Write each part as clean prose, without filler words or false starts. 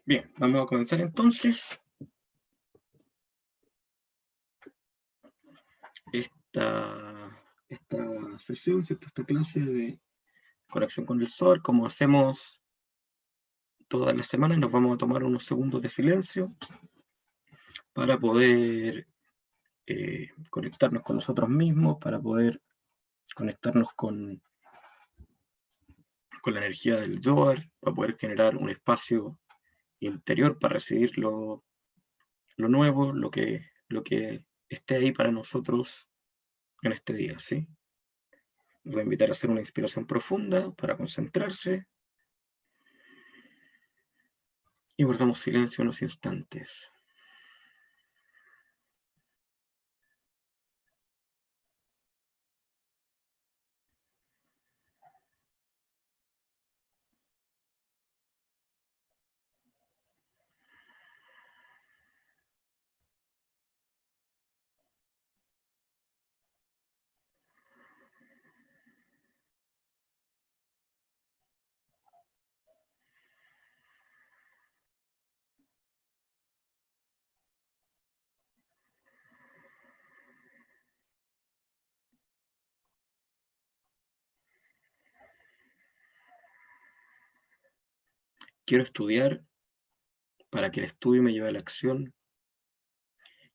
Bien, vamos a comenzar entonces esta sesión, ¿cierto? Esta clase de conexión con el sol. Como hacemos todas las semanas, nos vamos a tomar unos segundos de silencio para poder conectarnos con nosotros mismos, para poder conectarnos con la energía del Zohar, para poder generar un espacio interior para recibir lo nuevo, lo que esté ahí para nosotros en este día, ¿sí? Les voy a invitar a hacer una inspiración profunda para concentrarse y guardamos silencio unos instantes. Quiero estudiar para que el estudio me lleve a la acción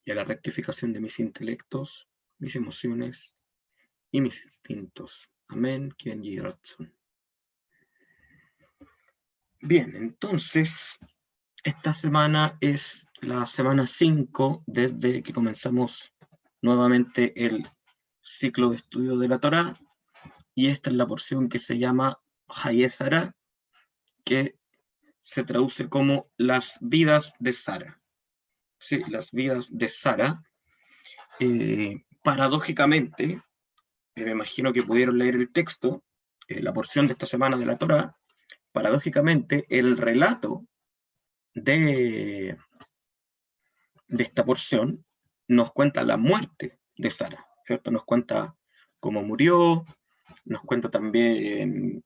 y a la rectificación de mis intelectos, mis emociones y mis instintos. Amén. Bien, entonces, esta semana es la semana 5 desde que comenzamos nuevamente el ciclo de estudio de la Torá, y esta es la porción que se llama Hayé Sará, que se traduce como las vidas de Sara. Sí, las vidas de Sara. Paradójicamente, me imagino que pudieron leer el texto, la porción de esta semana de la Torá. Paradójicamente, el relato de esta porción nos cuenta la muerte de Sara, ¿cierto? Nos cuenta cómo murió, nos cuenta también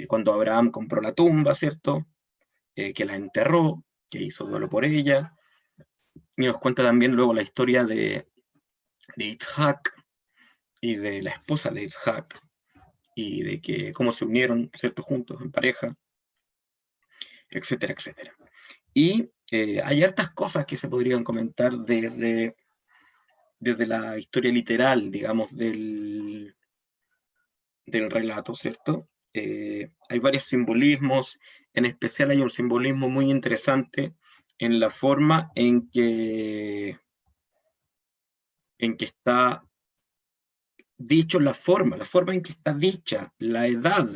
cuando Abraham compró la tumba, ¿cierto? Que la enterró, que hizo duelo por ella, y nos cuenta también luego la historia de Isaac y de la esposa de Isaac, y de que cómo se unieron, ¿cierto?, juntos en pareja, etcétera, etcétera. Y hay hartas cosas que se podrían comentar desde la historia literal, digamos, del relato, ¿cierto? Hay varios simbolismos, en especial hay un simbolismo muy interesante en la forma en que está dicho, la forma en que está dicha la edad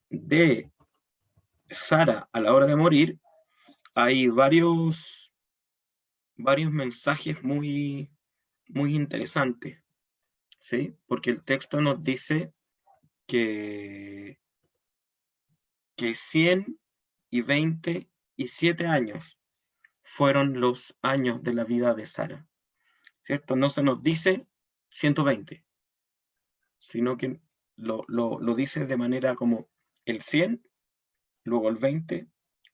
de Sara a la hora de morir. Hay varios mensajes muy, muy interesantes, ¿sí? Porque el texto nos dice que 127 años fueron los años de la vida de Sara, ¿cierto? No se nos dice 120, sino que lo dice de manera como el 100, luego el 20,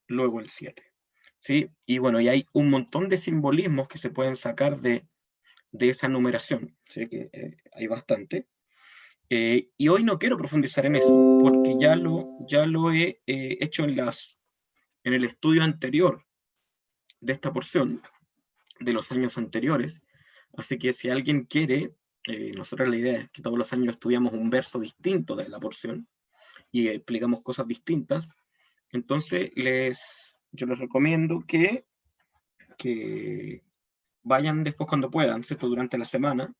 luego el 7, ¿sí? Y bueno, y hay un montón de simbolismos que se pueden sacar de esa numeración, ¿sí? Que hay bastante. Y hoy no quiero profundizar en eso, porque ya lo he hecho en el estudio anterior de esta porción, de los años anteriores. Así que si alguien quiere, nosotros la idea es que todos los años estudiamos un verso distinto de la porción y explicamos cosas distintas. Entonces, yo les recomiendo que vayan después cuando puedan, ¿cierto? Durante la semana,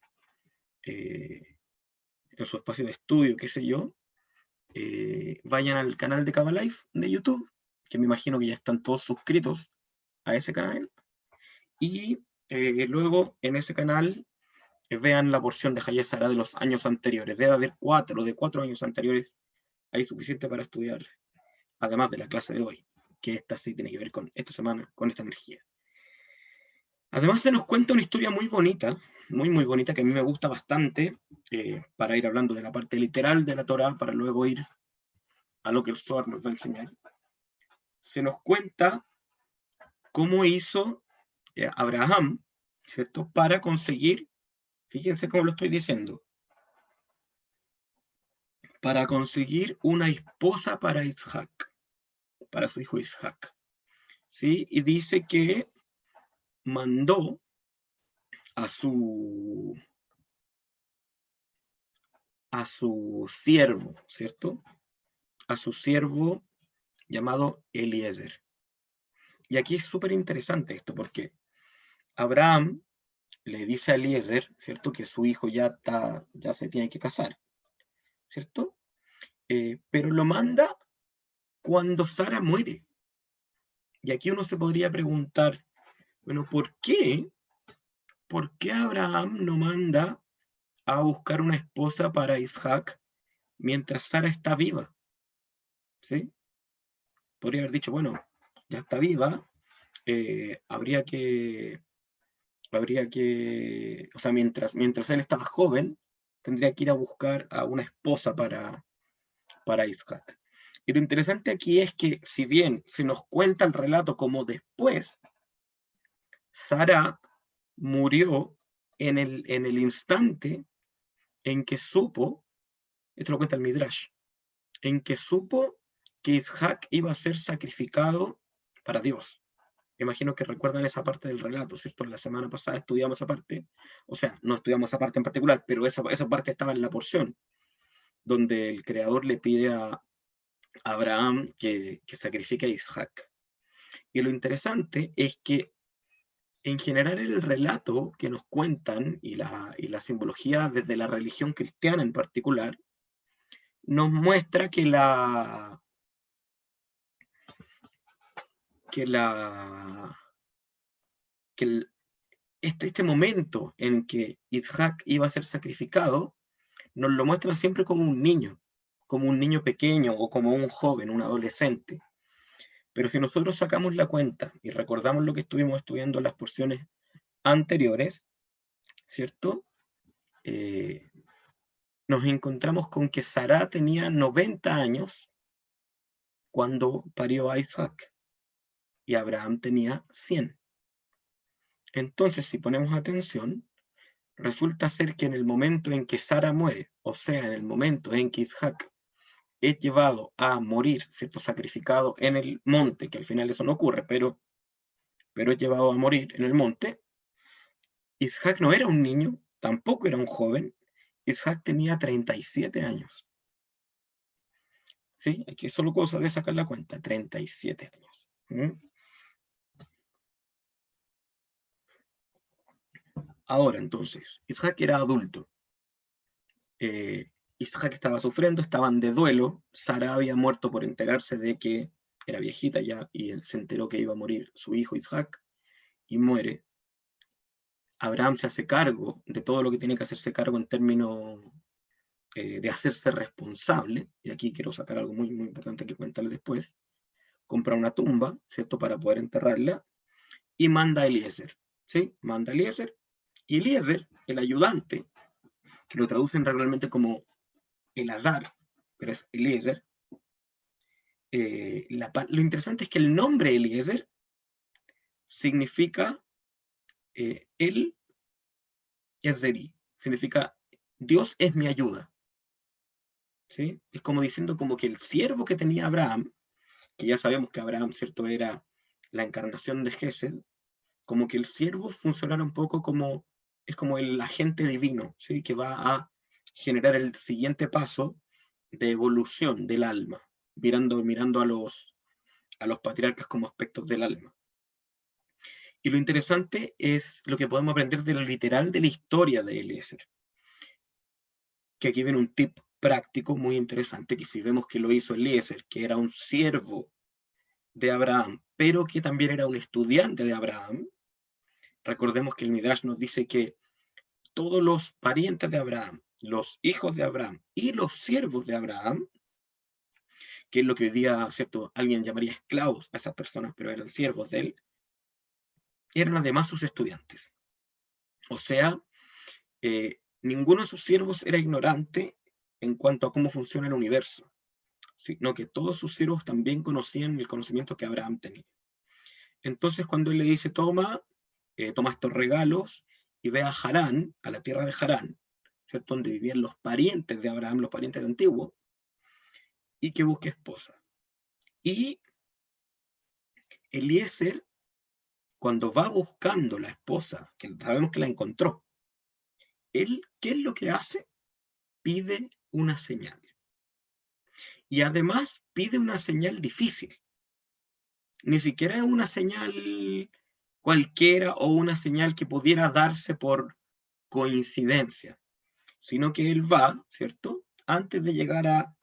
en su espacio de estudio, qué sé yo, vayan al canal de Kabalife de YouTube, que me imagino que ya están todos suscritos a ese canal, y luego en ese canal vean la porción de Hayé Sará de los años anteriores. Debe haber 4 años anteriores, hay suficiente para estudiar, además de la clase de hoy, que esta sí tiene que ver con esta semana, con esta energía. Además se nos cuenta una historia muy bonita, muy, muy bonita, que a mí me gusta bastante, para ir hablando de la parte literal de la Torá, para luego ir a lo que el Zohar nos va a enseñar. Se nos cuenta cómo hizo Abraham, ¿cierto? Para conseguir, fíjense cómo lo estoy diciendo, para conseguir una esposa para Isaac, para su hijo Isaac, ¿sí? Y dice que mandó a su siervo, ¿cierto? A su siervo llamado Eliezer. Y aquí es súper interesante esto, porque Abraham le dice a Eliezer, ¿cierto? Que su hijo ya se tiene que casar, ¿cierto? Pero lo manda cuando Sara muere. Y aquí uno se podría preguntar, bueno, ¿por qué Abraham no manda a buscar una esposa para Isaac mientras Sara está viva? ¿Sí? Podría haber dicho, bueno, ya está viva, habría que, o sea, mientras él estaba joven, tendría que ir a buscar a una esposa para Isaac. Y lo interesante aquí es que, si bien se nos cuenta el relato como después, Sara murió en el instante en que supo, esto lo cuenta el Midrash, en que supo que Isaac iba a ser sacrificado para Dios. Imagino que recuerdan esa parte del relato, ¿cierto? La semana pasada estudiamos esa parte, o sea, no estudiamos esa parte en particular, pero esa parte estaba en la porción, donde el Creador le pide a Abraham que sacrifique a Isaac. Y lo interesante es que, en general, el relato que nos cuentan y la simbología desde la religión cristiana en particular, nos muestra que este momento en que Isaac iba a ser sacrificado, nos lo muestran siempre como un niño pequeño o como un joven, un adolescente. Pero si nosotros sacamos la cuenta y recordamos lo que estuvimos estudiando en las porciones anteriores, ¿cierto? Nos encontramos con que Sara tenía 90 años cuando parió a Isaac y Abraham tenía 100. Entonces, si ponemos atención, resulta ser que en el momento en que Sara muere, o sea, en el momento en que Isaac es llevado a morir, ¿cierto? Sacrificado en el monte, que al final eso no ocurre, pero es llevado a morir en el monte, Isaac no era un niño, tampoco era un joven, Isaac tenía 37 años. ¿Sí? Aquí solo cosa de sacar la cuenta, 37 años. Ahora, entonces, Isaac era adulto. Isaac estaba sufriendo, estaban de duelo. Sara había muerto por enterarse de que era viejita ya, y él se enteró que iba a morir su hijo Isaac, y muere. Abraham se hace cargo de todo lo que tiene que hacerse cargo en términos de hacerse responsable, y aquí quiero sacar algo muy, muy importante que cuéntale después. Compra una tumba, ¿cierto?, para poder enterrarla, y manda a Eliezer, ¿sí? Manda a Eliezer, y Eliezer, el ayudante, que lo traducen realmente como Elazar, pero es Eliezer. Lo interesante es que el nombre Eliezer significa él es Zeri, significa Dios es mi ayuda. ¿Sí? Es como diciendo como que el siervo que tenía Abraham, que ya sabemos que Abraham, ¿cierto?, era la encarnación de Gesed, como que el siervo funcionara un poco como, es como el agente divino, ¿sí?, que va a generar el siguiente paso de evolución del alma, mirando a los patriarcas como aspectos del alma. Y lo interesante es lo que podemos aprender de lo literal de la historia de Eliezer, que aquí viene un tip práctico muy interesante, que si vemos que lo hizo Eliezer, que era un siervo de Abraham, pero que también era un estudiante de Abraham, recordemos que el Midrash nos dice que todos los parientes de Abraham, los hijos de Abraham y los siervos de Abraham, que es lo que hoy día, ¿cierto?, alguien llamaría esclavos a esas personas, pero eran siervos de él, eran además sus estudiantes. O sea, ninguno de sus siervos era ignorante en cuanto a cómo funciona el universo, sino que todos sus siervos también conocían el conocimiento que Abraham tenía. Entonces cuando él le dice, toma estos regalos y ve a Harán, a la tierra de Harán, ¿cierto? Donde vivían los parientes de Abraham, los parientes de antiguo, y que busque esposa. Y Eliezer, cuando va buscando la esposa, que sabemos que la encontró, él, ¿qué es lo que hace? Pide una señal. Y además pide una señal difícil. Ni siquiera es una señal cualquiera o una señal que pudiera darse por coincidencia, sino que él va, ¿cierto? Antes de llegar a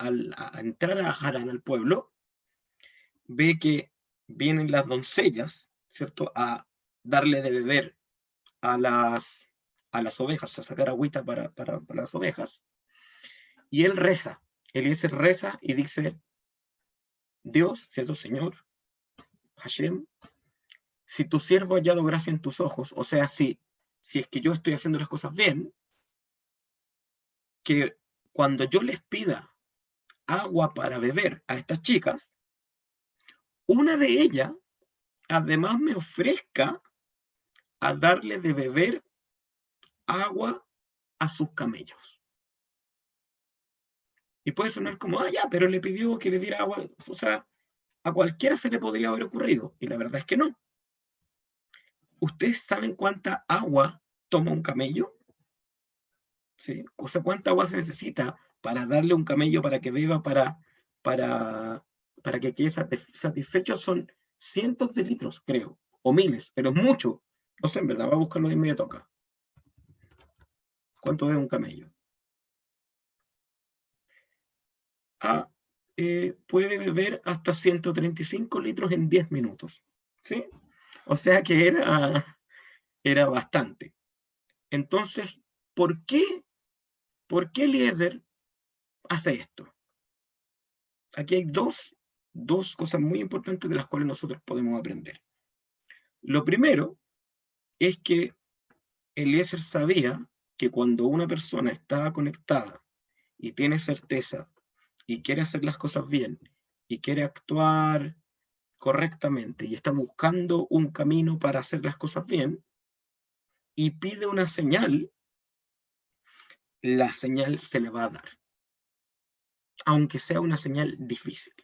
entrar a Harán, al pueblo, ve que vienen las doncellas, ¿cierto? A darle de beber a las ovejas, a sacar agüita para las ovejas, y él reza. Eliezer reza y dice, Dios, ¿cierto? Señor, Hashem, si tu siervo ha hallado gracia en tus ojos, o sea, si es que yo estoy haciendo las cosas bien, que cuando yo les pida agua para beber a estas chicas, una de ellas además me ofrezca a darle de beber agua a sus camellos. Y puede sonar como, ya, pero le pidió que le diera agua, o sea, a cualquiera se le podría haber ocurrido, y la verdad es que no. ¿Ustedes saben cuánta agua toma un camello? ¿Sí? O sea, ¿cuánta agua se necesita para darle a un camello para que beba, para que quede satisfecho? Son cientos de litros, creo, o miles, pero es mucho. No sé, en verdad, voy a buscarlo de inmediato acá. ¿Cuánto bebe un camello? Puede beber hasta 135 litros en 10 minutos. ¿Sí? O sea que era bastante. Entonces, ¿por qué Eliezer hace esto? Aquí hay dos cosas muy importantes de las cuales nosotros podemos aprender. Lo primero es que Eliezer sabía que cuando una persona está conectada y tiene certeza y quiere hacer las cosas bien y quiere actuar correctamente y está buscando un camino para hacer las cosas bien y pide una señal, la señal se le va a dar, aunque sea una señal difícil.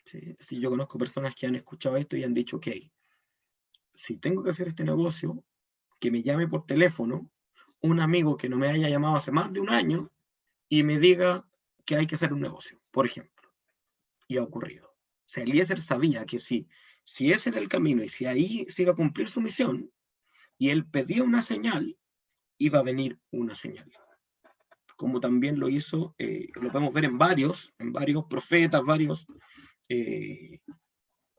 ¿Sí? Si yo conozco personas que han escuchado esto y han dicho, ok, si tengo que hacer este negocio, que me llame por teléfono un amigo que no me haya llamado hace más de un año y me diga que hay que hacer un negocio, por ejemplo. Y ha ocurrido. O sea, Eliezer sabía que si ese era el camino y si ahí se iba a cumplir su misión, y él pedía una señal, iba a venir una señal. Como también lo hizo, lo podemos ver en varios profetas, varios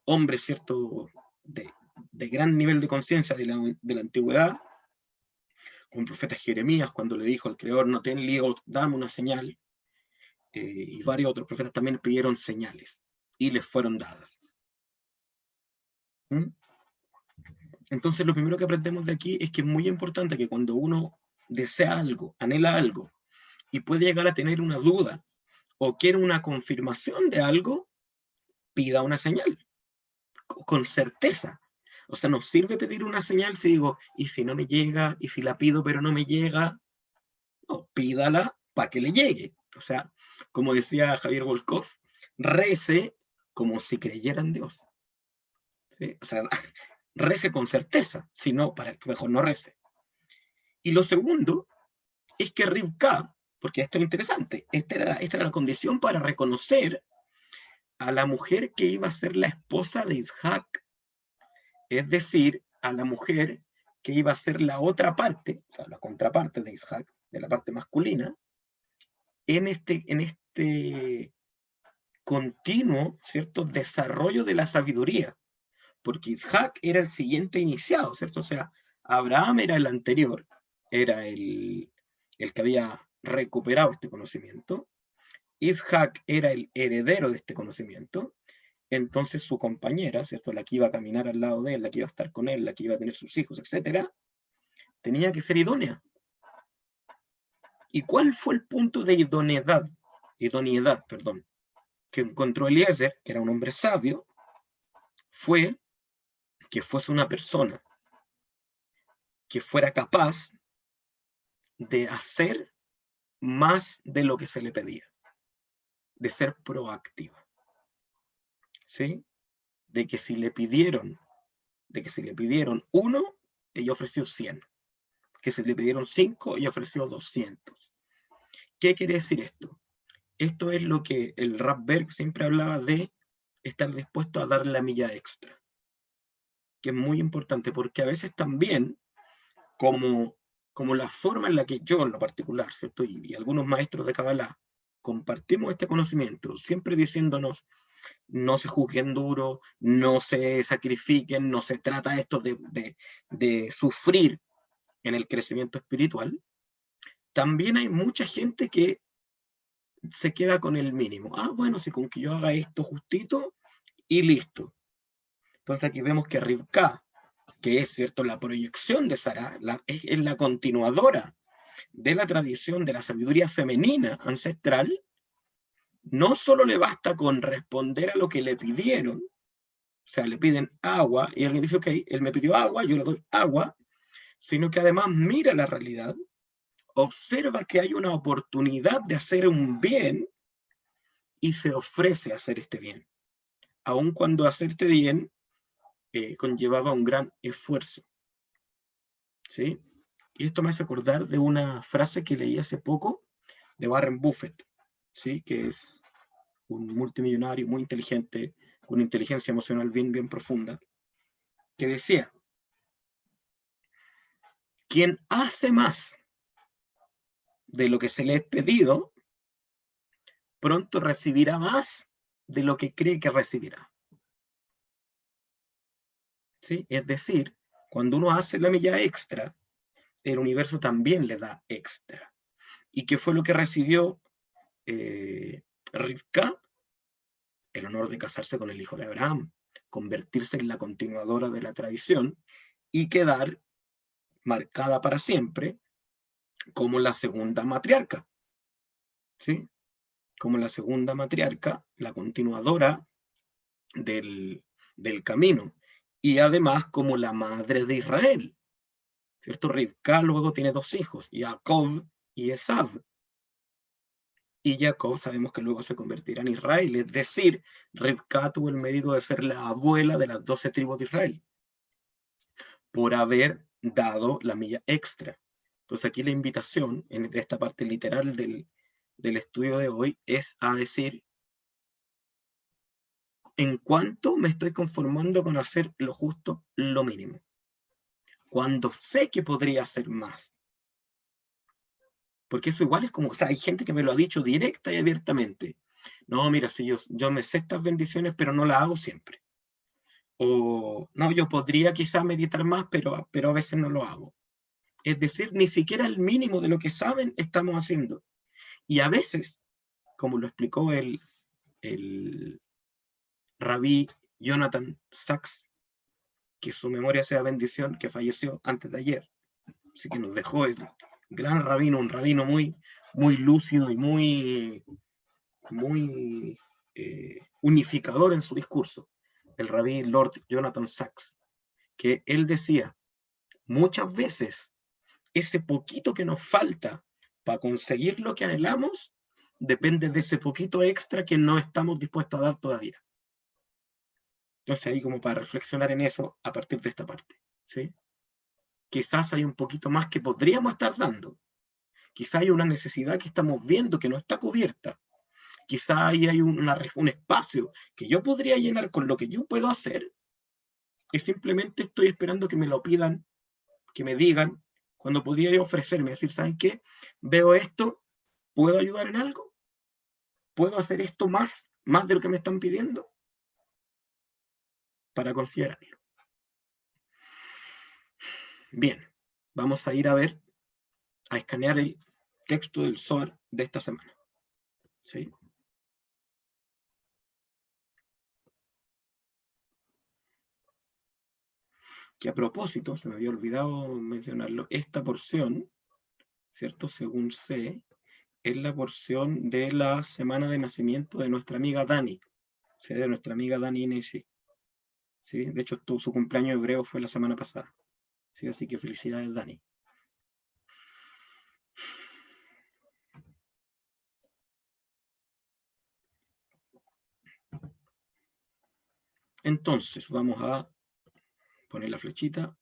hombres, ¿cierto?, de gran nivel de conciencia de la antigüedad, como el profeta Jeremías, cuando le dijo al Creador, no ten lío, dame una señal, y varios otros profetas también pidieron señales, y les fueron dadas. ¿Mm? Entonces, lo primero que aprendemos de aquí es que es muy importante que cuando uno desea algo, anhela algo, y puede llegar a tener una duda, o quiere una confirmación de algo, pida una señal, con certeza. O sea, no sirve pedir una señal si digo, y si no me llega, y si la pido pero no me llega, no, pídala para que le llegue. O sea, como decía Javier Volkov, rece como si creyera en Dios. ¿Sí? O sea, rece con certeza, si no, para que mejor no rece. Y lo segundo es que Rivka, porque esto es interesante, esta era la condición para reconocer a la mujer que iba a ser la esposa de Isaac, es decir, a la mujer que iba a ser la otra parte, o sea, la contraparte de Isaac, de la parte masculina, en este continuo, ¿cierto?, desarrollo de la sabiduría, porque Isaac era el siguiente iniciado, ¿cierto? O sea, Abraham era el anterior, era el que había recuperado este conocimiento, Isaac era el heredero de este conocimiento, entonces su compañera, ¿cierto?, la que iba a caminar al lado de él, la que iba a estar con él, la que iba a tener sus hijos, etcétera, tenía que ser idónea. ¿Y cuál fue el punto de idoneidad, que encontró Eliezer, que era un hombre sabio? fue que fuese una persona que fuera capaz de hacer más de lo que se le pedía, de ser proactiva, ¿sí? De que si le pidieron 1, ella ofreció 100, que si le pidieron 5, ella ofreció 200. ¿Qué quiere decir esto? Esto es lo que el Rapberg siempre hablaba de estar dispuesto a dar la milla extra, que es muy importante, porque a veces también, como la forma en la que yo en lo particular, ¿cierto? Y algunos maestros de Kabbalah compartimos este conocimiento, siempre diciéndonos, no se juzguen duro, no se sacrifiquen, no se trata esto de sufrir en el crecimiento espiritual. También hay mucha gente que se queda con el mínimo. Ah, bueno, si con que yo haga esto justito y listo. Entonces aquí vemos que Rivka, que es, ¿cierto?, la proyección de Sarah, es la continuadora de la tradición de la sabiduría femenina ancestral. No solo le basta con responder a lo que le pidieron, o sea, le piden agua y alguien dice, ok, él me pidió agua, yo le doy agua, sino que además mira la realidad, observa que hay una oportunidad de hacer un bien y se ofrece a hacer este bien, aun cuando hacerte bien conllevaba un gran esfuerzo, ¿sí? Y esto me hace acordar de una frase que leí hace poco de Warren Buffett, ¿sí? Que es un multimillonario muy inteligente, con inteligencia emocional bien profunda, que decía, quien hace más de lo que se le es pedido, pronto recibirá más de lo que cree que recibirá. ¿Sí? Es decir, cuando uno hace la milla extra, el universo también le da extra. ¿Y qué fue lo que recibió Rivka? El honor de casarse con el hijo de Abraham, convertirse en la continuadora de la tradición y quedar marcada para siempre como la segunda matriarca, ¿sí? Como la segunda matriarca, la continuadora del camino, y además como la madre de Israel, ¿cierto? Rivka luego tiene 2 hijos, Jacob y Esav, y Jacob sabemos que luego se convertirá en Israel, es decir, Rivka tuvo el mérito de ser la abuela de las 12 tribus de Israel, por haber dado la milla extra. Entonces aquí la invitación, en esta parte literal del estudio de hoy, es a decir, ¿en cuánto me estoy conformando con hacer lo justo, lo mínimo? Cuando sé que podría hacer más. Porque eso igual es como, o sea, hay gente que me lo ha dicho directa y abiertamente. No, mira, si yo me sé estas bendiciones, pero no las hago siempre. O, no, yo podría quizá meditar más, pero a veces no lo hago. Es decir, ni siquiera el mínimo de lo que saben estamos haciendo. Y a veces, como lo explicó el rabí Jonathan Sachs, que su memoria sea bendición, que falleció antes de ayer, así que nos dejó el gran rabino, un rabino muy lúcido y muy unificador en su discurso, el rabí Lord Jonathan Sachs, que él decía, muchas veces ese poquito que nos falta para conseguir lo que anhelamos depende de ese poquito extra que no estamos dispuestos a dar todavía. Entonces ahí como para reflexionar en eso a partir de esta parte, ¿sí? Quizás hay un poquito más que podríamos estar dando. Quizás hay una necesidad que estamos viendo que no está cubierta. Quizás ahí hay un espacio que yo podría llenar con lo que yo puedo hacer y simplemente estoy esperando que me lo pidan, que me digan, cuando podría yo ofrecerme, decir, ¿saben qué? Veo esto, ¿puedo ayudar en algo? ¿Puedo hacer esto más de lo que me están pidiendo? Para considerarlo. Bien, vamos a ir a ver, a escanear el texto del Zohar de esta semana. ¿Sí? Que a propósito, se me había olvidado mencionarlo, esta porción, ¿cierto? Según sé, es la porción de la semana de nacimiento de nuestra amiga Dani, ¿sí? De nuestra amiga Dani Inesi. ¿sí? De hecho, su cumpleaños hebreo fue la semana pasada. ¿Sí? Así que felicidades, Dani. Entonces, vamos a poner la flechita.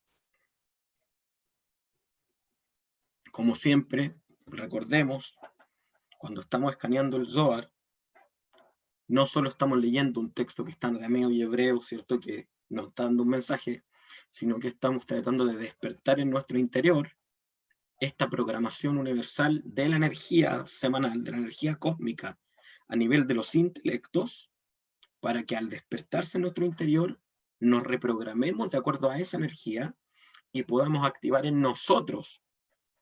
Como siempre, recordemos, cuando estamos escaneando el Zohar, no solo estamos leyendo un texto que está en arameo y hebreo, ¿cierto?, que nos está dando un mensaje, sino que estamos tratando de despertar en nuestro interior esta programación universal de la energía semanal, de la energía cósmica, a nivel de los intelectos, para que al despertarse en nuestro interior, nos reprogramemos de acuerdo a esa energía y podamos activar en nosotros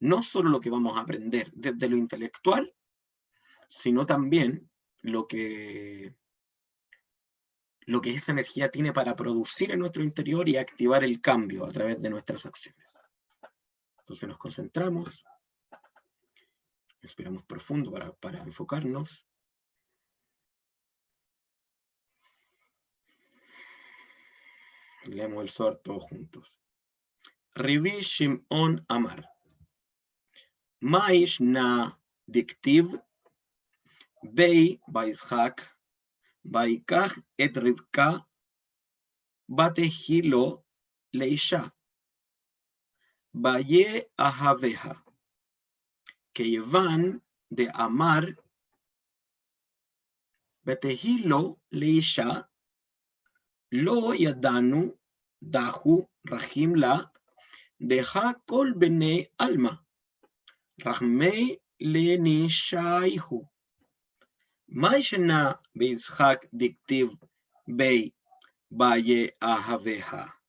no solo lo que vamos a aprender desde lo intelectual, sino también lo que esa energía tiene para producir en nuestro interior y activar el cambio a través de nuestras acciones. Entonces nos concentramos, inspiramos profundo para enfocarnos. Leemos el Zohar todos juntos. Rivi Shimon Amar. Maish na diktiv bei Baishak Baikach et Rivka Batehilo Leisha Baye Ahaveja Keivan de Amar Batehilo Leisha Lo Yadanu Dahu Rahim La Deja Kol Bene Alma Rahmei Lenishaihu Maishna Beishak Diktiv Bei Baye Ahaveja.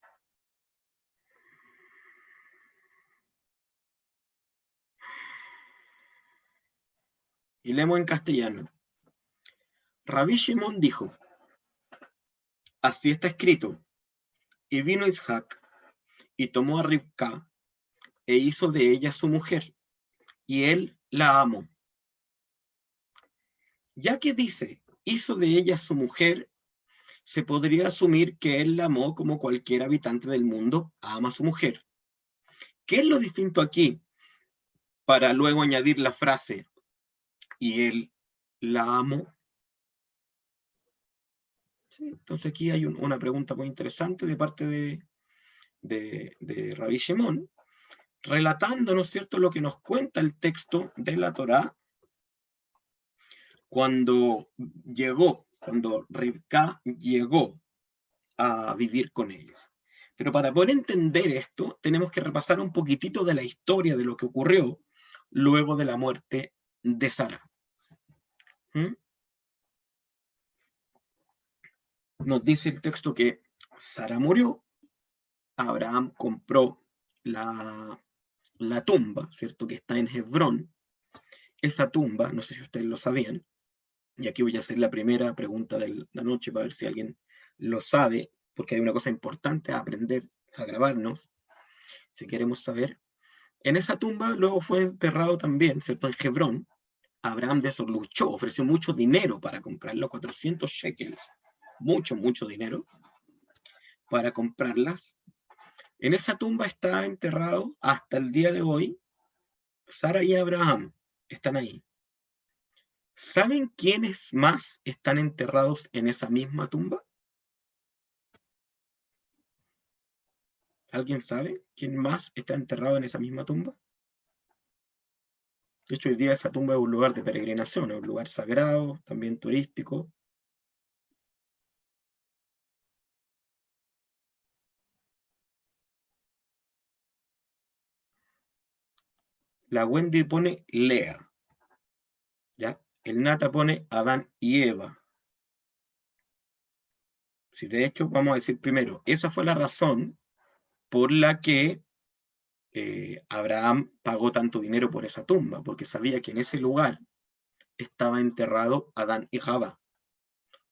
Y leemos en castellano. Rabbi Shimon dijo, así está escrito, y vino Isaac, y tomó a Rivka, e hizo de ella su mujer, y él la amó. Ya que dice, hizo de ella su mujer, se podría asumir que él la amó como cualquier habitante del mundo ama a su mujer. ¿Qué es lo distinto aquí? Para luego añadir la frase, y él la amó. ¿Sí? Entonces aquí hay una pregunta muy interesante de parte de Rabbi Shimon, relatando, ¿no es cierto?, lo que nos cuenta el texto de la Torá cuando Rivka llegó a vivir con ellos. Pero para poder entender esto, tenemos que repasar un poquitito de la historia de lo que ocurrió luego de la muerte de Sara. Nos dice el texto que Sara murió, Abraham compró la tumba, ¿cierto?, que está en Hebrón. Esa tumba, no sé si ustedes lo sabían, y aquí voy a hacer la primera pregunta de la noche para ver si alguien lo sabe, porque hay una cosa importante a aprender, a grabarnos, si queremos saber. En esa tumba luego fue enterrado también, ¿cierto?, en Hebrón. Abraham de eso luchó, ofreció mucho dinero para comprarlo, 400 shekels, mucho dinero, para comprarlas. En esa tumba está enterrado hasta el día de hoy Sara y Abraham, están ahí. ¿Saben quiénes más están enterrados en esa misma tumba? ¿Alguien sabe quién más está enterrado en esa misma tumba? De hecho, hoy día esa tumba es un lugar de peregrinación, es un lugar sagrado, también turístico. La Wendy pone Lea, ¿ya? El Nata pone Adán y Eva. Si de hecho, vamos a decir primero, esa fue la razón por la que Abraham pagó tanto dinero por esa tumba, porque sabía que en ese lugar estaba enterrado Adán y Java.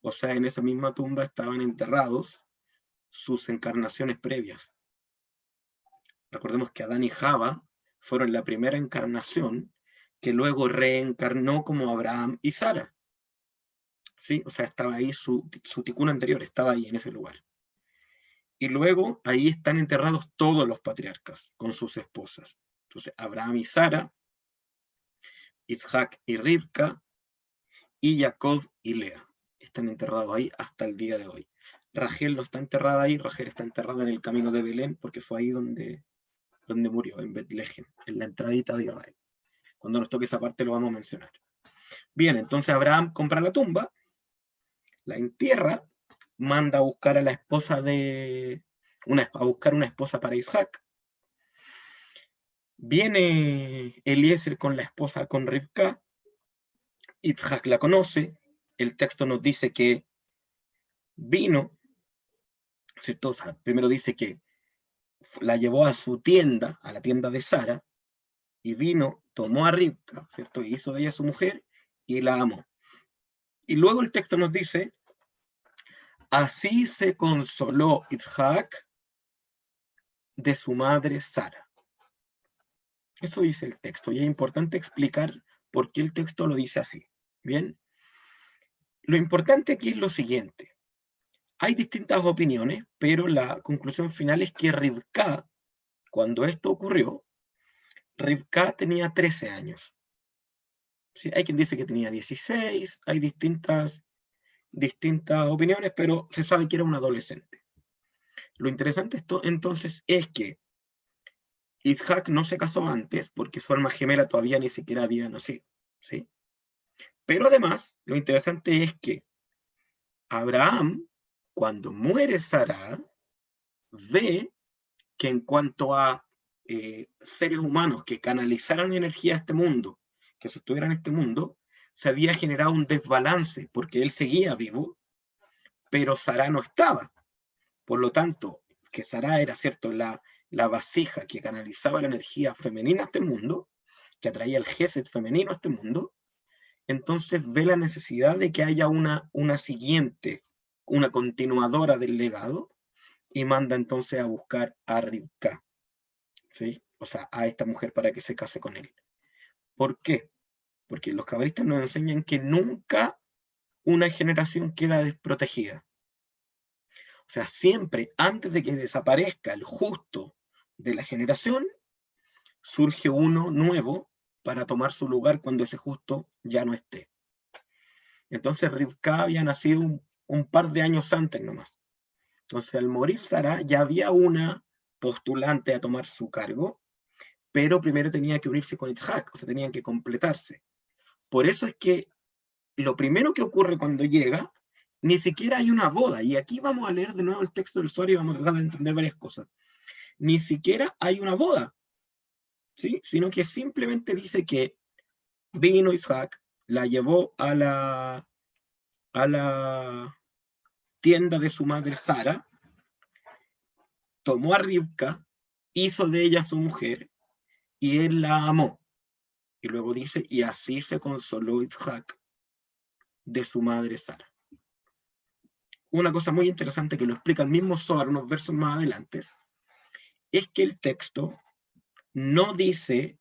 O sea, en esa misma tumba estaban enterrados sus encarnaciones previas. Recordemos que Adán y Java fueron la primera encarnación que luego reencarnó como Abraham y Sara. ¿Sí? O sea, estaba ahí su ticún anterior, estaba ahí en ese lugar. Y luego ahí están enterrados todos los patriarcas con sus esposas. Entonces, Abraham y Sara, Isaac y Rivka, y Jacob y Lea. Están enterrados ahí hasta el día de hoy. Rachel no está enterrada ahí, Rachel está enterrada en el camino de Belén, porque fue ahí donde murió, en Betlehem, en la entradita de Israel. Cuando nos toque esa parte lo vamos a mencionar. Bien, entonces Abraham compra la tumba, la entierra, manda a buscar a la esposa a buscar una esposa para Isaac. Viene Eliezer con la esposa, con Rivka. Isaac la conoce. El texto nos dice que vino, ¿cierto? O sea, primero dice que la llevó a su tienda, a la tienda de Sara, y vino, tomó a Rivka, ¿cierto? Y hizo de ella su mujer y la amó. Y luego el texto nos dice, así se consoló Isaac de su madre Sara. Eso dice el texto, y es importante explicar por qué el texto lo dice así. Bien, lo importante aquí es lo siguiente. Hay distintas opiniones, pero la conclusión final es que Rivka, cuando esto ocurrió, Rivka tenía 13 años. ¿Sí? Hay quien dice que tenía 16, hay distintas opiniones, pero se sabe que era un adolescente. Lo interesante esto entonces es que Isaac no se casó antes porque su alma gemela todavía ni siquiera había nacido, ¿sí? Pero además, lo interesante es que Abraham, cuando muere Sara, ve que en cuanto a seres humanos que canalizaran energía a este mundo, que sostuvieran este mundo, se había generado un desbalance porque él seguía vivo, pero Sara no estaba. Por lo tanto, que Sara era, ¿cierto?, la vasija que canalizaba la energía femenina a este mundo, que atraía el Gesed femenino a este mundo, entonces ve la necesidad de que haya una siguiente, una continuadora del legado, y manda entonces a buscar a Rivka, ¿sí? O sea, a esta mujer para que se case con él. ¿Por qué? Porque los cabalistas nos enseñan que nunca una generación queda desprotegida. O sea, siempre antes de que desaparezca el justo de la generación, surge uno nuevo para tomar su lugar cuando ese justo ya no esté. Entonces Rivka había nacido un par de años antes nomás. Entonces al morir Sara ya había una postulante a tomar su cargo, pero primero tenía que unirse con Isaac, o sea, tenían que completarse. Por eso es que lo primero que ocurre cuando llega, ni siquiera hay una boda, y aquí vamos a leer de nuevo el texto del Zohar y vamos a tratar de entender varias cosas. Ni siquiera hay una boda, ¿sí? Sino que simplemente dice que vino Isaac, la llevó a la tienda de su madre Sara, tomó a Rivka, hizo de ella su mujer, y él la amó. Y luego dice, y así se consoló Isaac de su madre Sara. Una cosa muy interesante que lo explica el mismo Zohar unos versos más adelante, es que el texto no dice,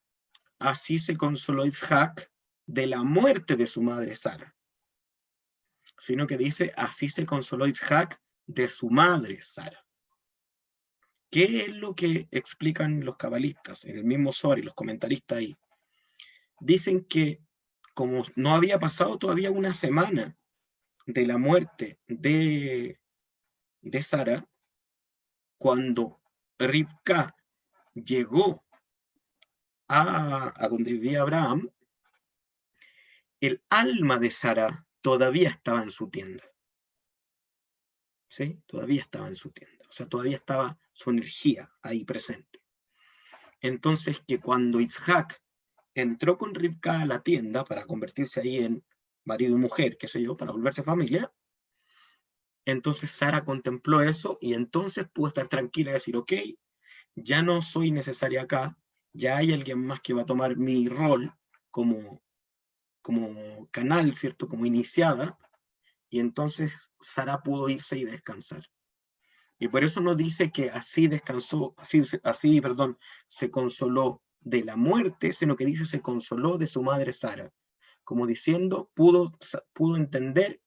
así se consoló Isaac de la muerte de su madre Sara, sino que dice, así se consoló Isaac de su madre Sara. ¿Qué es lo que explican los cabalistas en el mismo Zohar y los comentaristas ahí? Dicen que como no había pasado todavía una semana de la muerte de Sara, cuando Rivka llegó a donde vivía Abraham, el alma de Sara todavía estaba en su tienda. ¿Sí? Todavía estaba en su tienda. O sea, todavía estaba su energía ahí presente. Entonces, que cuando Isaac entró con Rivka a la tienda para convertirse ahí en marido y mujer, qué sé yo, para volverse familia, entonces Sara contempló eso y entonces pudo estar tranquila y decir, ok, ya no soy necesaria acá, ya hay alguien más que va a tomar mi rol como canal, ¿cierto? Como iniciada, y entonces Sara pudo irse y descansar. Y por eso nos dice que así descansó, perdón, se consoló de la muerte, sino que dice se consoló de su madre Sara, como diciendo, pudo entender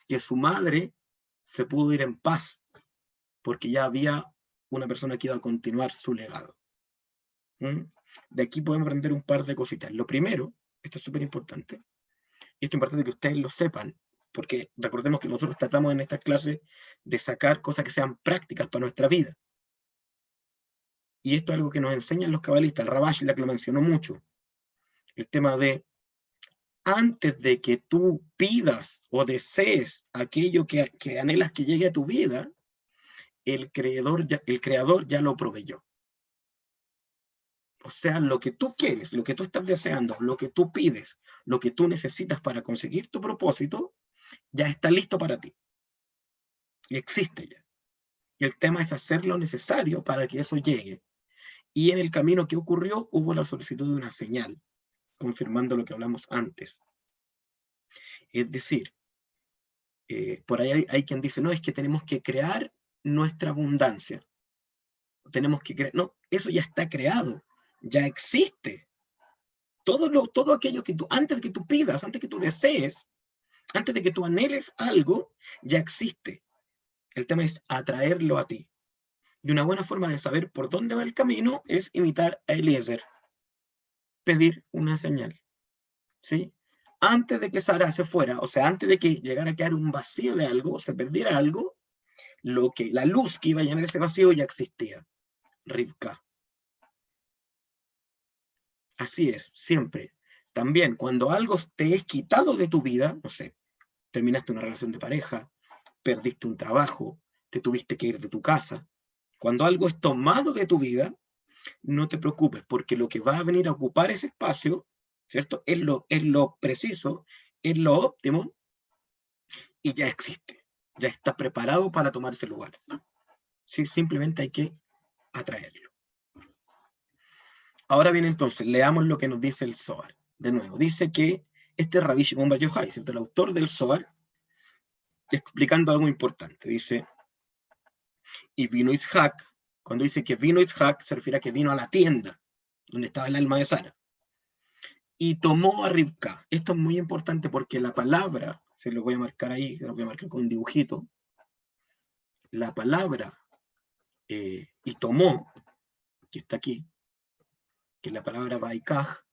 que su madre se pudo ir en paz, porque ya había una persona que iba a continuar su legado. De aquí podemos aprender un par de cositas. Lo primero, esto es súper importante, y esto es importante que ustedes lo sepan, porque recordemos que nosotros tratamos en estas clases de sacar cosas que sean prácticas para nuestra vida. Y esto es algo que nos enseñan los cabalistas, el Rav Ashlag lo mencionó mucho, el tema de antes de que tú pidas o desees aquello que anhelas que llegue a tu vida, el creador ya lo proveyó. O sea, lo que tú quieres, lo que tú estás deseando, lo que tú pides, lo que tú necesitas para conseguir tu propósito, ya está listo para ti. Y existe ya. Y el tema es hacer lo necesario para que eso llegue. Y en el camino que ocurrió hubo la solicitud de una señal, confirmando lo que hablamos antes. Es decir, por ahí hay quien dice, no, es que tenemos que crear nuestra abundancia. Tenemos que crear, no, eso ya está creado, ya existe. Todo aquello que tú, antes de que tú pidas, antes de que tú desees, antes de que tú anheles algo, ya existe. El tema es atraerlo a ti. Y una buena forma de saber por dónde va el camino es imitar a Eliezer. Pedir una señal. ¿Sí? Antes de que Sara se fuera, o sea, antes de que llegara a quedar un vacío de algo, se perdiera algo, la luz que iba a llenar ese vacío ya existía. Rivka. Así es, siempre. También, cuando algo te es quitado de tu vida, no sé, terminaste una relación de pareja, perdiste un trabajo, te tuviste que ir de tu casa. Cuando algo es tomado de tu vida, no te preocupes, porque lo que va a venir a ocupar ese espacio, ¿cierto? Es lo preciso, es lo óptimo, y ya existe. Ya está preparado para tomar ese lugar. ¿Sí? Simplemente hay que atraerlo. Ahora bien, entonces, leamos lo que nos dice el Zohar. De nuevo, dice que este Rabbi Shimon Bar Yochai, ¿cierto? El autor del Zohar, explicando algo importante. Dice, y vino Isaac, cuando dice que vino Isaac, se refiere a que vino a la tienda, donde estaba el alma de Sara, y tomó a Rivka. Esto es muy importante porque la palabra, se lo voy a marcar ahí, se lo voy a marcar con un dibujito, la palabra y tomó, que está aquí, que es la palabra Baikaj,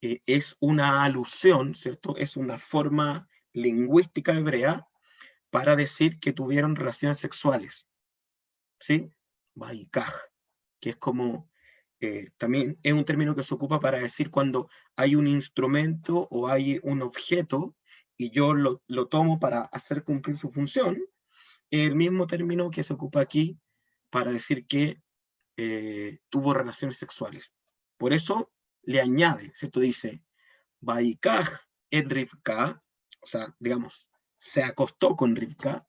es una alusión, ¿cierto? Es una forma lingüística hebrea para decir que tuvieron relaciones sexuales, ¿sí? Baikaj, que es como, también es un término que se ocupa para decir cuando hay un instrumento o hay un objeto y yo lo tomo para hacer cumplir su función, el mismo término que se ocupa aquí para decir que tuvo relaciones sexuales. Por eso le añade, ¿cierto? Dice, Baikaj et Rivka, o sea, digamos, se acostó con Rivka,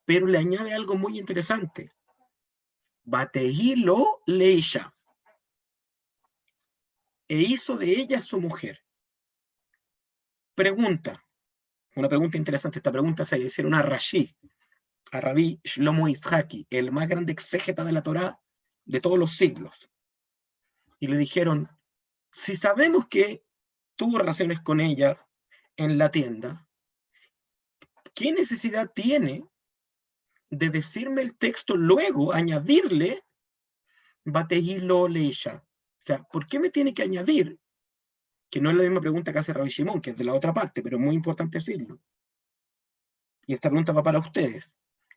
pero le añade algo muy interesante. Batehilo leisha, e hizo de ella su mujer. Pregunta, una pregunta interesante, esta pregunta se le hicieron a Rashi, a Rabbi Shlomo Izhaki, el más grande exégeta de la Torá de todos los siglos. Y le dijeron, si sabemos que tuvo relaciones con ella en la tienda, ¿qué necesidad tiene de decirme el texto luego, añadirle Batehilo leisha? O sea, ¿por qué me tiene que añadir? Que no es la misma pregunta que hace Rabbi Shimon, que es de la otra parte, pero es muy importante decirlo. Y esta pregunta va para ustedes.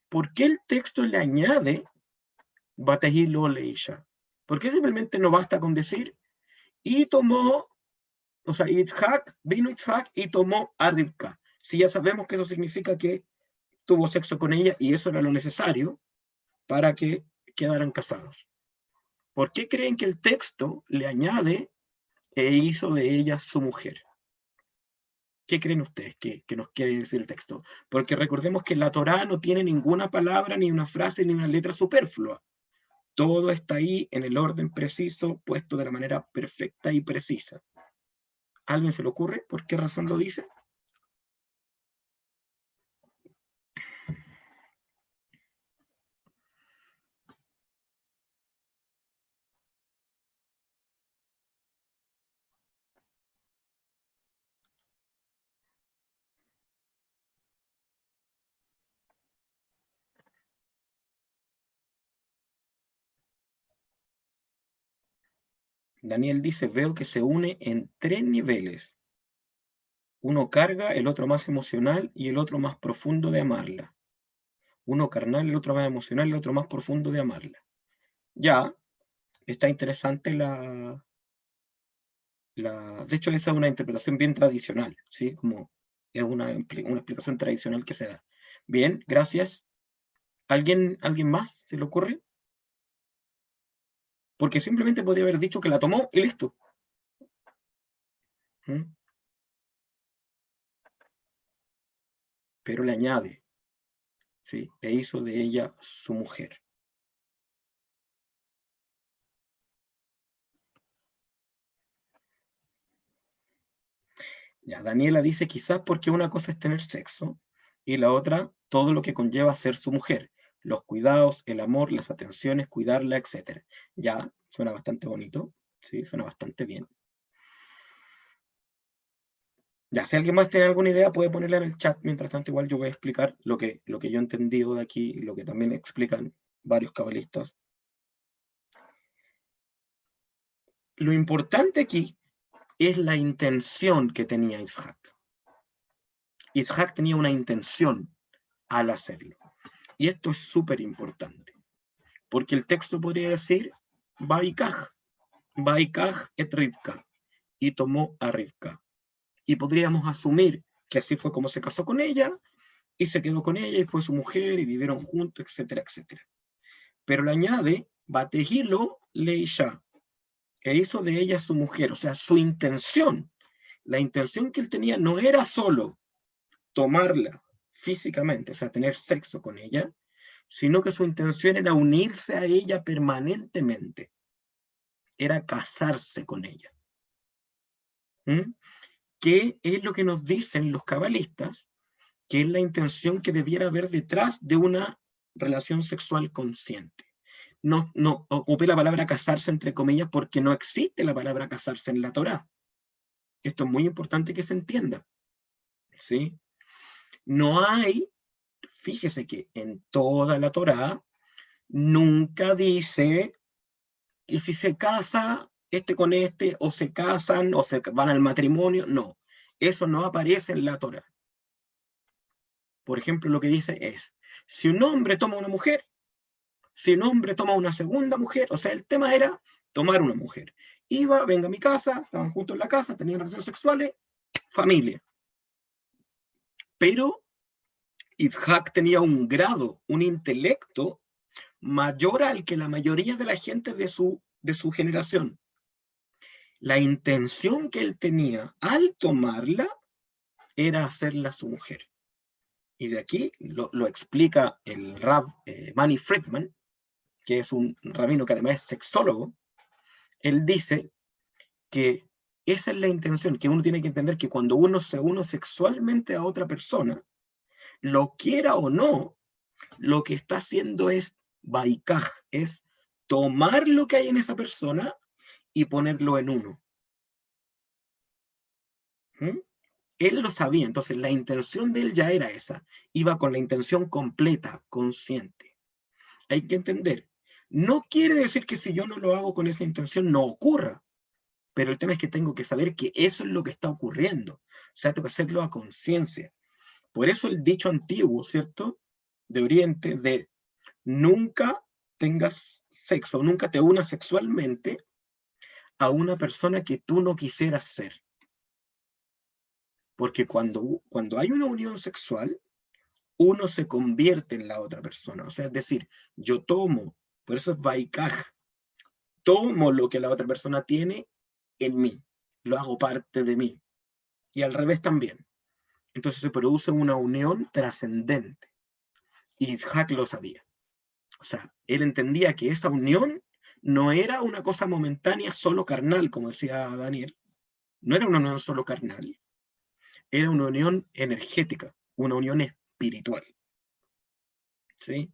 ¿Por qué el texto le añade Batehilo leisha? ¿Por qué simplemente no basta con decir y tomó, o sea, vino Itzhak y tomó a Rivka? Si ya sabemos que eso significa que tuvo sexo con ella y eso era lo necesario para que quedaran casados. ¿Por qué creen que el texto le añade e hizo de ella su mujer? ¿Qué creen ustedes que nos quiere decir el texto? Porque recordemos que la Torá no tiene ninguna palabra, ni una frase, ni una letra superflua. Todo está ahí en el orden preciso, puesto de la manera perfecta y precisa. ¿A alguien se le ocurre por qué razón lo dice? Daniel dice, veo que se une en 3 niveles. Uno carga, el otro más emocional y el otro más profundo de amarla. Uno carnal, el otro más emocional y el otro más profundo de amarla. Ya, está interesante de hecho, esa es una interpretación bien tradicional, ¿sí? Como es una explicación tradicional que se da. Bien, gracias. ¿Alguien más se le ocurre? Porque simplemente podría haber dicho que la tomó y listo. ¿Mm? Pero le añade, ¿sí? E hizo de ella su mujer. Ya, Daniela dice quizás porque una cosa es tener sexo y la otra todo lo que conlleva ser su mujer, los cuidados, el amor, las atenciones, cuidarla, etc. Ya, suena bastante bonito, sí, suena bastante bien. Ya, si alguien más tiene alguna idea puede ponerla en el chat, mientras tanto igual yo voy a explicar lo que yo he entendido de aquí, lo que también explican varios cabalistas. Lo importante aquí es la intención que tenía Isaac. Isaac tenía una intención al hacerlo. Y esto es súper importante, porque el texto podría decir, Baikaj et Rivka, y tomó a Rivka. Y podríamos asumir que así fue como se casó con ella, y se quedó con ella, y fue su mujer, y vivieron juntos, etcétera, etcétera. Pero le añade, Batejilo Leisha, e hizo de ella su mujer, o sea, su intención. La intención que él tenía no era solo tomarla físicamente, o sea, tener sexo con ella, sino que su intención era unirse a ella permanentemente, era casarse con ella. ¿Mm? ¿Qué es lo que nos dicen los cabalistas? Que es la intención que debiera haber detrás de una relación sexual consciente. No ocupé la palabra casarse entre comillas porque no existe la palabra casarse en la Torá. Esto es muy importante que se entienda, ¿sí? No hay, fíjese que en toda la Torá nunca dice que si se casa este con este, o se casan, o se van al matrimonio, no. Eso no aparece en la Torá. Por ejemplo, lo que dice es, si un hombre toma una mujer, si un hombre toma una segunda mujer, o sea, el tema era tomar una mujer. Iba, venga a mi casa, estaban juntos en la casa, tenían relaciones sexuales, familia. Pero Isaac tenía un grado, un intelecto mayor al que la mayoría de la gente de su generación. La intención que él tenía al tomarla era hacerla su mujer. Y de aquí lo explica el Rab Manny Friedman, que es un rabino que además es sexólogo. Él dice que esa es la intención, que uno tiene que entender que cuando uno se une sexualmente a otra persona, lo quiera o no, lo que está haciendo es baikaj, es tomar lo que hay en esa persona y ponerlo en uno. ¿Mm? Él lo sabía, entonces la intención de él ya era esa, iba con la intención completa, consciente. Hay que entender, no quiere decir que si yo no lo hago con esa intención no ocurra, pero el tema es que tengo que saber que eso es lo que está ocurriendo, o sea, tengo que hacerlo a conciencia. Por eso el dicho antiguo, ¿cierto?, de Oriente, de nunca tengas sexo, nunca te unas sexualmente a una persona que tú no quisieras ser. Porque cuando hay una unión sexual, uno se convierte en la otra persona. O sea, es decir, yo tomo, por eso es Vaikaj, tomo lo que la otra persona tiene en mí, lo hago parte de mí. Y al revés también. Entonces se produce una unión trascendente. Y Isaac lo sabía. O sea, él entendía que esa unión no era una cosa momentánea, solo carnal, como decía Daniel. No era una unión solo carnal. Era una unión energética, una unión espiritual. ¿Sí?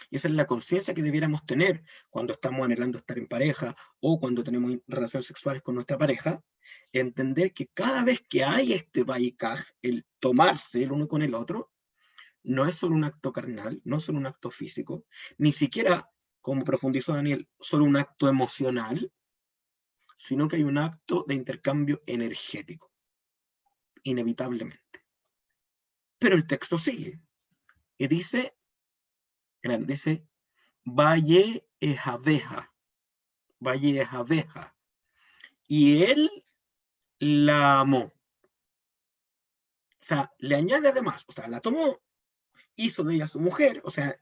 Y esa es la conciencia que debiéramos tener cuando estamos anhelando estar en pareja o cuando tenemos relaciones sexuales con nuestra pareja, entender que cada vez que hay este baikaj, el tomarse el uno con el otro, no es solo un acto carnal, no es solo un acto físico, ni siquiera, como profundizó Daniel, solo un acto emocional, sino que hay un acto de intercambio energético, inevitablemente. Pero el texto sigue, y dice, Valle Ejaveja, y él la amó. O sea, le añade además, o sea, la tomó, hizo de ella su mujer, o sea,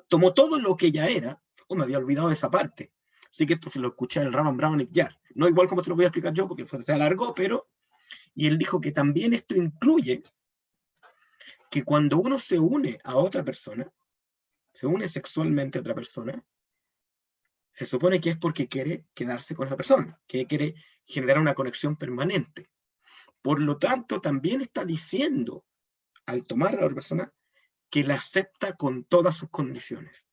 tomó todo lo que ella era. Me había olvidado de esa parte. Así que esto se lo escuché al Raman Brownick Yar. No igual como se lo voy a explicar yo, porque se alargó, pero... Y él dijo que también esto incluye que cuando uno se une a otra persona, se une sexualmente a otra persona, se supone que es porque quiere quedarse con esa persona, que quiere generar una conexión permanente. Por lo tanto, también está diciendo, al tomar a la otra persona, que la acepta con todas sus condiciones.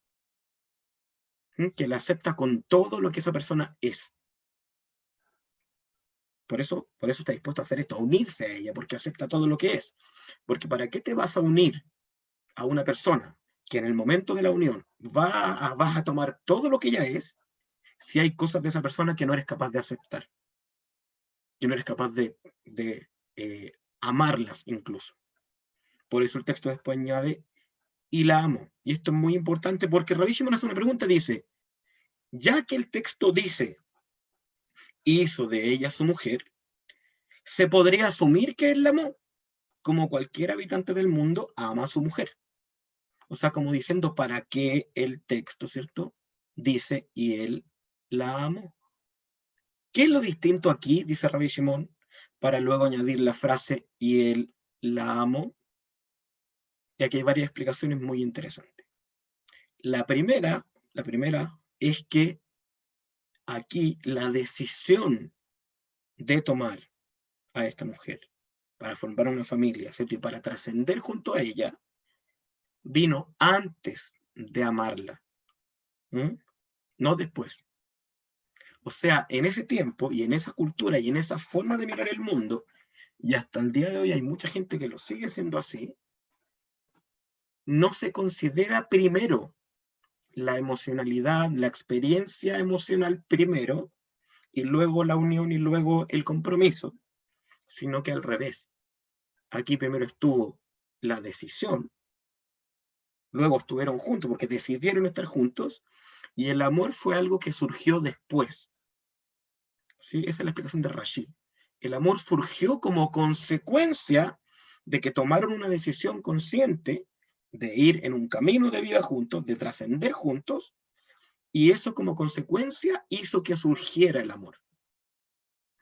Que la acepta con todo lo que esa persona es. Por eso está dispuesto a hacer esto, a unirse a ella, porque acepta todo lo que es. Porque ¿para qué te vas a unir a una persona que en el momento de la unión vas a tomar todo lo que ella es, si hay cosas de esa persona que no eres capaz de aceptar, que no eres capaz de amarlas incluso? Por eso el texto después añade, y la amo. Y esto es muy importante porque Rabbi Shimon hace una pregunta, dice, ya que el texto dice, hizo de ella su mujer, ¿se podría asumir que él la amó? Como cualquier habitante del mundo ama a su mujer. O sea, como diciendo, ¿para qué el texto, cierto? Dice, y él la amó. ¿Qué es lo distinto aquí, dice Rabbi Shimon, para luego añadir la frase, y él la amó? Y aquí hay varias explicaciones muy interesantes. La primera es que aquí la decisión de tomar a esta mujer para formar una familia, ¿cierto? Y para trascender junto a ella, vino antes de amarla, no después. O sea, en ese tiempo y en esa cultura y en esa forma de mirar el mundo, y hasta el día de hoy hay mucha gente que lo sigue siendo así, no se considera primero la emocionalidad, la experiencia emocional primero, y luego la unión y luego el compromiso, sino que al revés. Aquí primero estuvo la decisión, luego estuvieron juntos porque decidieron estar juntos, y el amor fue algo que surgió después. ¿Sí? Esa es la explicación de Rashi. El amor surgió como consecuencia de que tomaron una decisión consciente de ir en un camino de vida juntos, de trascender juntos, y eso como consecuencia hizo que surgiera el amor.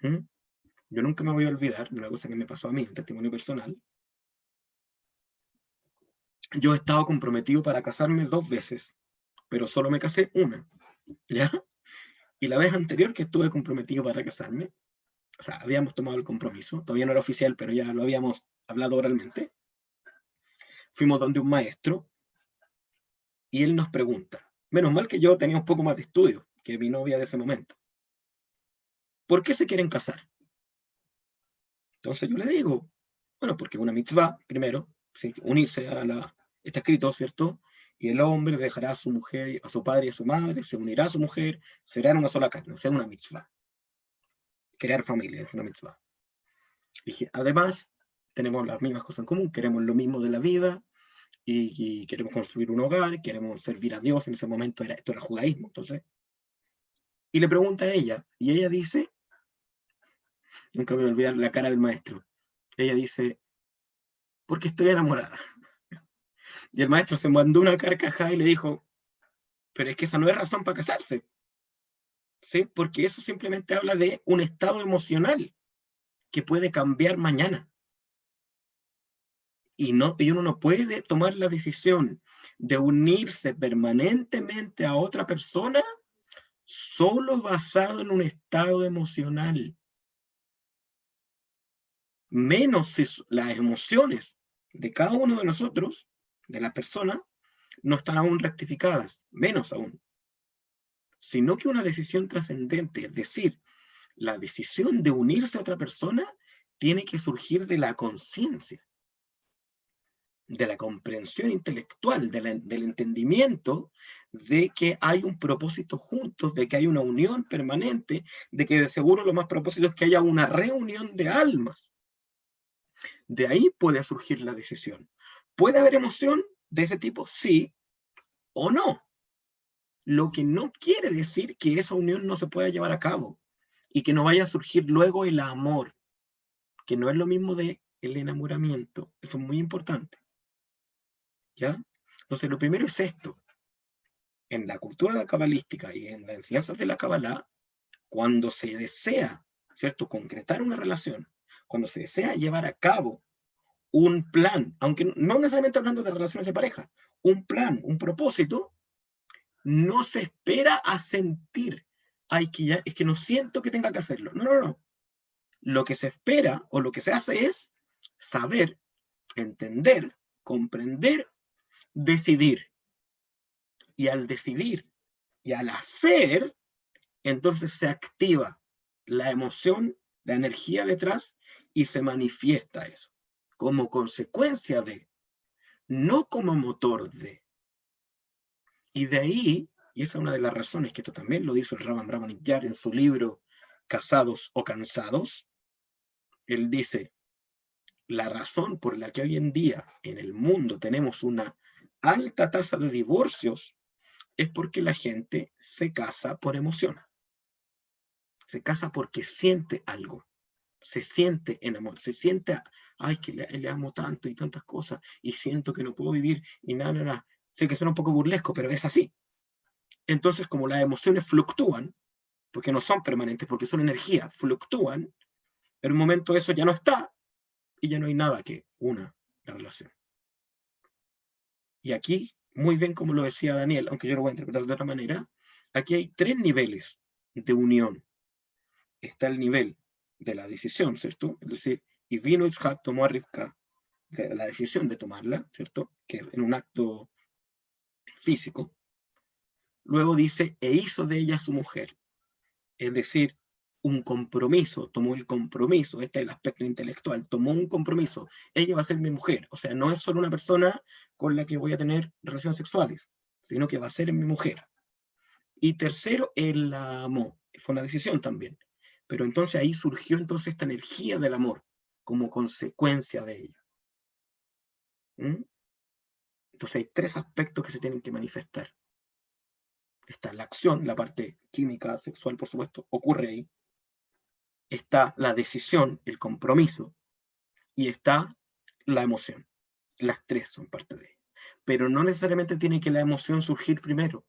Yo nunca me voy a olvidar de una cosa que me pasó a mí, un testimonio personal. Yo he estado comprometido para casarme 2 veces, pero solo me casé una, ¿ya? Y la vez anterior que estuve comprometido para casarme, o sea, habíamos tomado el compromiso, todavía no era oficial, pero ya lo habíamos hablado oralmente. Fuimos donde un maestro y él nos pregunta, menos mal que yo tenía un poco más de estudio que mi novia de ese momento, ¿por qué se quieren casar? Entonces yo le digo, bueno, porque es una mitzvah, primero, ¿sí? Unirse está escrito, ¿cierto? Y el hombre dejará a su mujer, a su padre y a su madre, se unirá a su mujer, serán una sola carne, o sea, una mitzvah. Crear familia es una mitzvah. Dije, además, tenemos las mismas cosas en común, queremos lo mismo de la vida, y queremos construir un hogar, queremos servir a Dios. En ese momento esto era judaísmo, entonces. Y le pregunta a ella, y ella dice, nunca me voy a olvidar la cara del maestro, ella dice, porque estoy enamorada. Y el maestro se mandó una carcajada y le dijo, pero es que esa no es razón para casarse, ¿sí? Porque eso simplemente habla de un estado emocional que puede cambiar mañana. Y uno no puede tomar la decisión de unirse permanentemente a otra persona solo basado en un estado emocional. Menos si las emociones de cada uno de nosotros, de la persona, no están aún rectificadas, menos aún. Sino que una decisión trascendente, es decir, la decisión de unirse a otra persona, tiene que surgir de la conciencia. de la comprensión intelectual, del entendimiento de que hay un propósito juntos, de que hay una unión permanente, de que de seguro lo más propósito es que haya una reunión de almas. De ahí puede surgir la decisión. ¿Puede haber emoción de ese tipo? Sí o no. Lo que no quiere decir que esa unión no se pueda llevar a cabo y que no vaya a surgir luego el amor, que no es lo mismo de el enamoramiento. Eso es muy importante. ¿Ya? Entonces, lo primero es esto. En la cultura cabalística y en las enseñanzas de la Kabbalah, cuando se desea, ¿cierto?, concretar una relación, cuando se desea llevar a cabo un plan, aunque no necesariamente hablando de relaciones de pareja, un plan, un propósito, no se espera a sentir, ay, que ya, es que no siento que tenga que hacerlo. No, no, no. Lo que se espera o lo que se hace es saber, entender, comprender, decidir. Y al decidir y al hacer, entonces se activa la emoción, la energía detrás y se manifiesta eso como consecuencia de, no como motor de. Y de ahí, y esa es una de las razones que esto también lo dice el Rabban Ramanillar en su libro Casados o Cansados, él dice, la razón por la que hoy en día en el mundo tenemos una alta tasa de divorcios es porque la gente se casa por emoción. Se casa porque siente algo. Se siente en amor. Se siente, ay, que le amo tanto y tantas cosas y siento que no puedo vivir y nada, nada, nada. Sé que suena un poco burlesco, pero es así. Entonces, como las emociones fluctúan, porque no son permanentes, porque son energía, fluctúan, en un momento eso ya no está y ya no hay nada que una la relación. Y aquí, muy bien como lo decía Daniel, aunque yo lo voy a interpretar de otra manera, aquí hay 3 niveles de unión. Está el nivel de la decisión, ¿cierto? Es decir, y vino Isaac, tomó a Rivka, la decisión de tomarla, ¿cierto? Que en un acto físico. Luego dice, e hizo de ella su mujer. Es decir, un compromiso, tomó el compromiso, este es el aspecto intelectual, tomó un compromiso, ella va a ser mi mujer, o sea, no es solo una persona con la que voy a tener relaciones sexuales, sino que va a ser mi mujer. Y tercero, él la amó, fue una decisión también, pero entonces ahí surgió entonces esta energía del amor como consecuencia de ella. ¿Mm? Entonces hay 3 aspectos que se tienen que manifestar. Está la acción, la parte química, sexual, por supuesto, ocurre ahí. Está la decisión, el compromiso, y está la emoción. Las 3 son parte de ella. Pero no necesariamente tiene que la emoción surgir primero,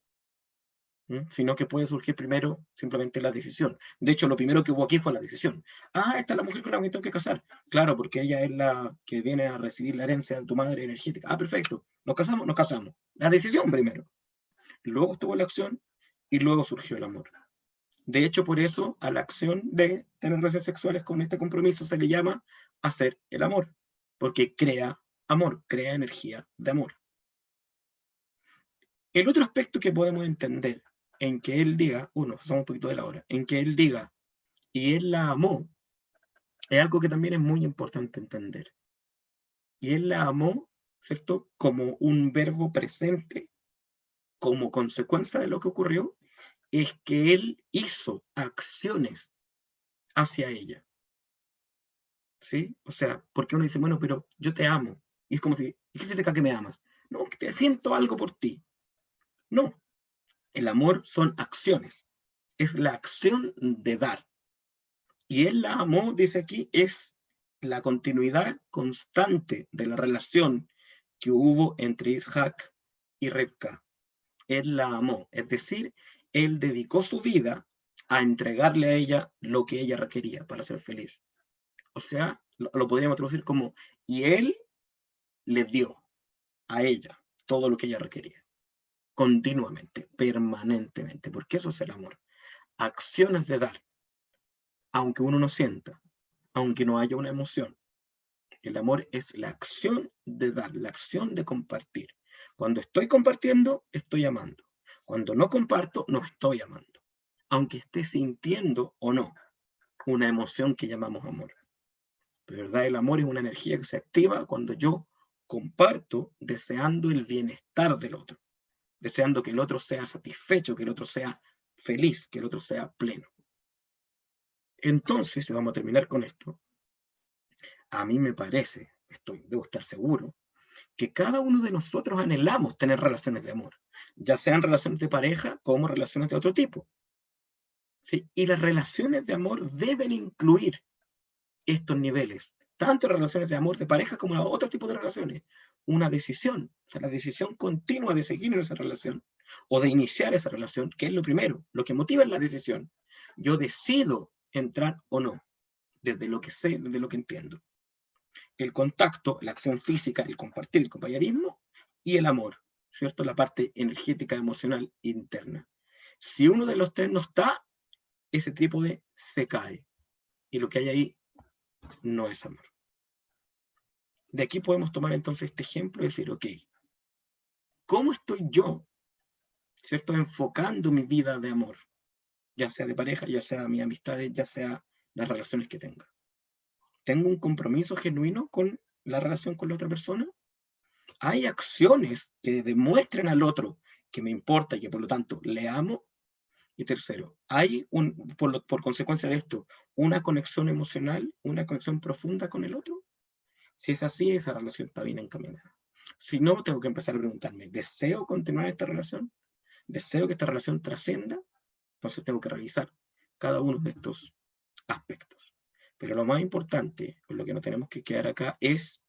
sino que puede surgir primero simplemente la decisión. De hecho, lo primero que hubo aquí fue la decisión. Ah, esta es la mujer con la que tengo que casar. Claro, porque ella es la que viene a recibir la herencia de tu madre energética. Ah, perfecto. ¿Nos casamos? Nos casamos. La decisión primero. Luego estuvo la acción y luego surgió el amor. De hecho, por eso a la acción de tener relaciones sexuales con este compromiso se le llama hacer el amor, porque crea amor, crea energía de amor. El otro aspecto que podemos entender en que él diga, somos un poquito de la hora, en que él diga, y él la amó, es algo que también es muy importante entender. Y él la amó, ¿cierto? Como un verbo presente, como consecuencia de lo que ocurrió, es que él hizo acciones hacia ella. ¿Sí? O sea, porque uno dice, bueno, pero yo te amo. Y es como si, ¿y qué significa que me amas? No, que te siento algo por ti. No, el amor son acciones. Es la acción de dar. Y él la amó, dice aquí, es la continuidad constante de la relación que hubo entre Isaac y Rebka. Él la amó, es decir, él dedicó su vida a entregarle a ella lo que ella requería para ser feliz. O sea, lo podríamos traducir como, y él le dio a ella todo lo que ella requería, continuamente, permanentemente, porque eso es el amor. Acciones de dar, aunque uno no sienta, aunque no haya una emoción. El amor es la acción de dar, la acción de compartir. Cuando estoy compartiendo, estoy amando. Cuando no comparto, no estoy amando. Aunque esté sintiendo o no una emoción que llamamos amor. De verdad, el amor es una energía que se activa cuando yo comparto deseando el bienestar del otro, deseando que el otro sea satisfecho, que el otro sea feliz, que el otro sea pleno. Entonces, vamos a terminar con esto. A mí me parece, debo estar seguro, que cada uno de nosotros anhelamos tener relaciones de amor, ya sean relaciones de pareja como relaciones de otro tipo. ¿Sí? Y las relaciones de amor deben incluir estos niveles, tanto relaciones de amor de pareja como otro tipo de relaciones. Una decisión, o sea, la decisión continua de seguir en esa relación o de iniciar esa relación, que es lo primero, lo que motiva es la decisión. Yo decido entrar o no, desde lo que sé, desde lo que entiendo. El contacto, la acción física, el compartir, el compañerismo y el amor, ¿cierto? La parte energética, emocional, interna. Si uno de los tres no está, ese trípode se cae. Y lo que hay ahí no es amor. De aquí podemos tomar entonces este ejemplo y decir, ok, ¿cómo estoy yo, ¿cierto? Enfocando mi vida de amor, ya sea de pareja, ya sea mis amistades, ya sea las relaciones que tenga. ¿Tengo un compromiso genuino con la relación con la otra persona? ¿Hay acciones que demuestren al otro que me importa y que por lo tanto le amo? Y tercero, ¿hay por consecuencia de esto una conexión emocional, una conexión profunda con el otro? Si es así, esa relación está bien encaminada. Si no, tengo que empezar a preguntarme, ¿deseo continuar esta relación? ¿Deseo que esta relación trascienda? Entonces tengo que revisar cada uno de estos aspectos. Pero lo más importante, con lo que no tenemos que quedar acá, es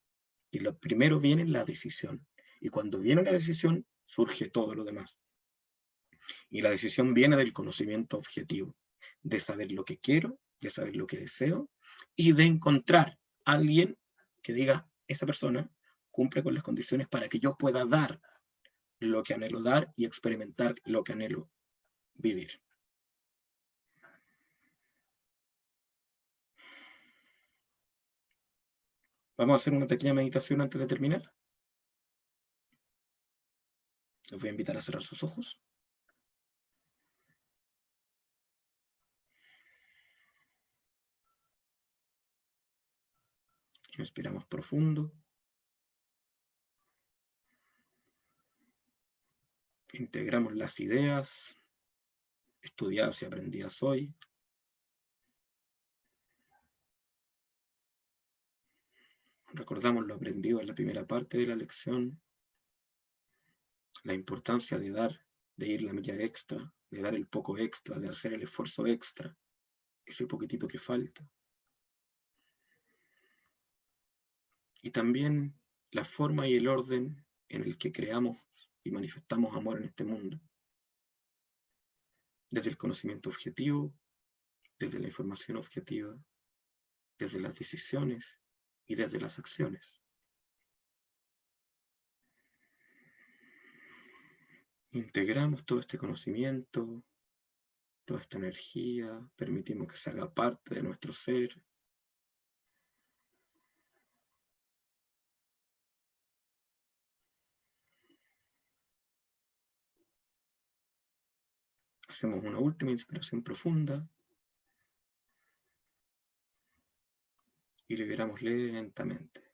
que lo primero viene la decisión. Y cuando viene la decisión, surge todo lo demás. Y la decisión viene del conocimiento objetivo, de saber lo que quiero, de saber lo que deseo y de encontrar a alguien que diga, esa persona cumple con las condiciones para que yo pueda dar lo que anhelo dar y experimentar lo que anhelo vivir. Vamos a hacer una pequeña meditación antes de terminar. Les voy a invitar a cerrar sus ojos. Inspiramos profundo. Integramos las ideas estudiadas y aprendidas hoy. Recordamos lo aprendido en la primera parte de la lección, la importancia de dar, de ir la milla extra, de dar el poco extra, de hacer el esfuerzo extra, ese poquitito que falta. Y también la forma y el orden en el que creamos y manifestamos amor en este mundo. Desde el conocimiento objetivo, desde la información objetiva, desde las decisiones y desde las acciones. Integramos todo este conocimiento, toda esta energía, permitimos que se haga parte de nuestro ser. Hacemos una última inspiración profunda y liberamos lentamente.